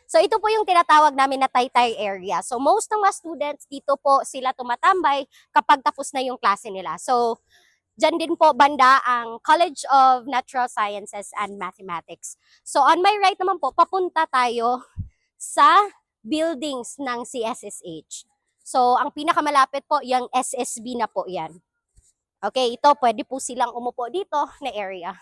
So ito po yung tinatawag namin na Taytay area. So most ng mga students dito po sila tumatambay kapag tapos na yung klase nila. So dyan din po banda ang College of Natural Sciences and Mathematics. So on my right naman po, papunta tayo sa buildings ng CSSH. So ang pinakamalapit po, yung SSB na po yan. Okay, ito pwede po silang umupo dito na area.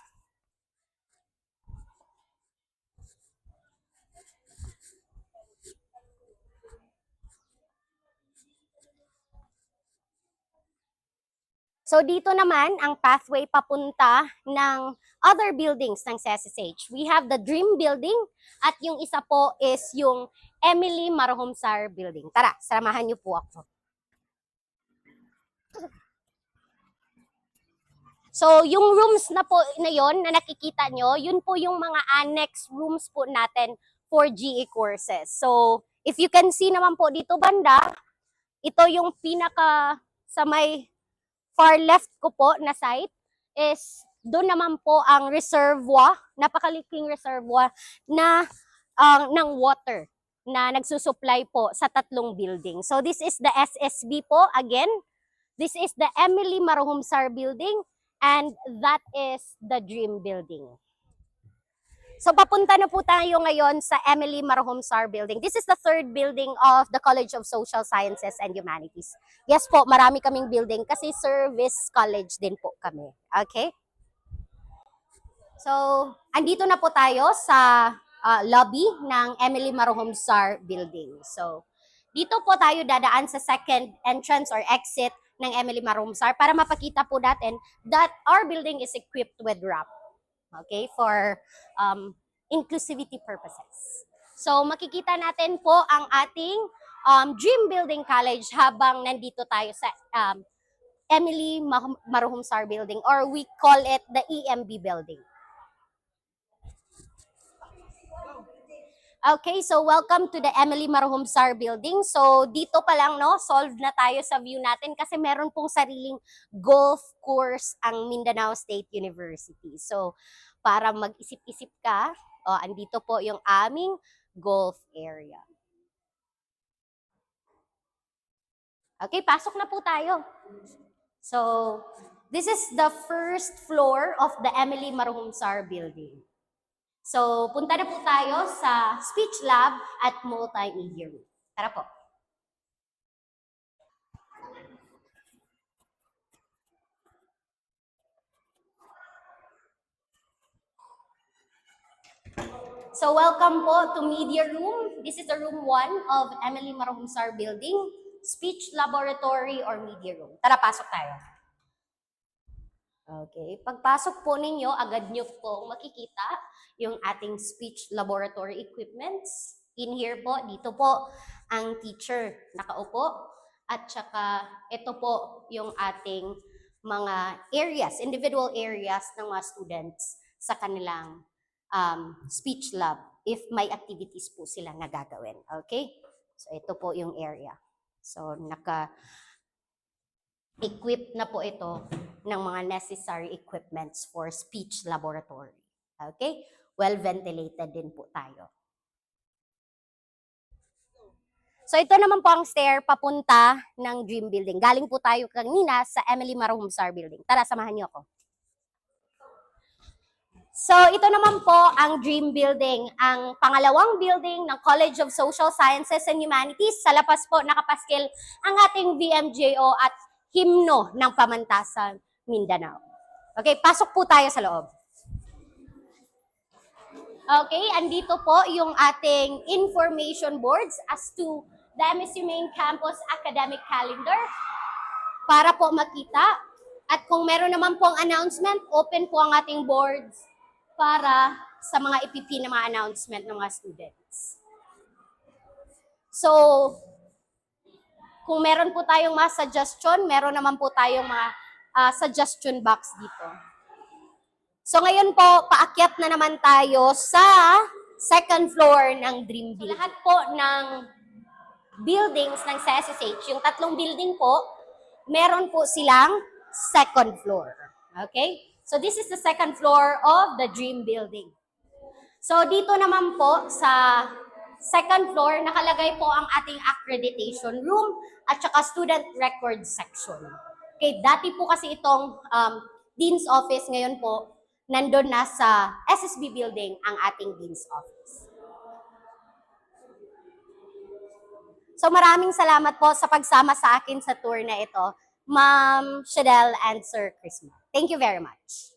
So dito naman ang pathway papunta ng other buildings ng CSSH. We have the Dream Building at yung isa po is yung Emily Marahumsar Building. Tara, samahan niyo po ako. So yung rooms na po na yon na nakikita nyo, yun po yung mga annex rooms po natin for GE courses. So if you can see naman po dito banda, ito yung pinaka sa may far left ko po na site is doon naman po ang reservoir, napakaliking reservoir na ng water na nagsusupply po sa tatlong building. So this is the SSB po again. This is the Emily Marahumsar Building and that is the Dream Building. So papunta na po tayo ngayon sa Emily Marahumsar Building. This is the third building of the College of Social Sciences and Humanities. Yes po, marami kaming building kasi service college din po kami. Okay? So, andito na po tayo sa lobby ng Emily Marahumsar Building. So, dito po tayo dadaan sa second entrance or exit ng Emily Marahumsar para mapakita po natin that our building is equipped with ramp. Okay, for inclusivity purposes. So makikita natin po ang ating Dream Building College habang nandito tayo sa Emily Marahumsar Building or we call it the EMB Building. Okay, so welcome to the Emily Marahumsar Building. So dito pa lang no, solved na tayo sa view natin kasi meron pong sariling golf course ang Mindanao State University. So para mag-isip-isip ka, andito po yung aming golf area. Okay, pasok na po tayo. So this is the first floor of the Emily Marahumsar Building. So, punta na po tayo sa speech lab at multimedia room. Tara po. So, welcome po to media room. This is the room 1 of Emily Marahumsar Building, speech laboratory or media room. Tara, pasok tayo. Okay, pagpasok po ninyo, agad nyo po makikita yung ating speech laboratory equipments. In here po, dito po ang teacher nakaupo at saka ito po yung ating mga areas, individual areas ng mga students sa kanilang speech lab if may activities po silang nagagawin. Okay? So ito po yung area. So naka-equip na po ito ng mga necessary equipments for speech laboratory. Okay? Well ventilated din po tayo. So ito naman po ang stair papunta ng Dream Building. Galing po tayo kanina sa Emily Marahumsar Building. Tara, samahan niyo ako. So ito naman po ang Dream Building, ang pangalawang building ng College of Social Sciences and Humanities. Sa labas po nakapaskil ang ating VMJO at himno ng Pamantasan Mindanao. Okay, pasok po tayo sa loob. Okay, andito po yung ating information boards as to the MSU Main Campus Academic Calendar para po makita. At kung meron naman pong announcement, open po ang ating boards para sa mga ipipi na mga announcement ng mga students. So, kung meron po tayong mga suggestion, meron naman po tayong mga suggestion box dito. So ngayon po, paakyat na naman tayo sa second floor ng Dream Building. Lahat po ng buildings ng CSSH, yung tatlong building po, meron po silang second floor. Okay? So this is the second floor of the Dream Building. So dito naman po sa second floor, nakalagay po ang ating accreditation room at saka student record section. Okay, dati po kasi itong Dean's Office, ngayon po, nandun na sa SSB building ang ating Dean's Office. So maraming salamat po sa pagsama sa akin sa tour na ito, Ma'am Shadel and Sir Chrisma. Thank you very much.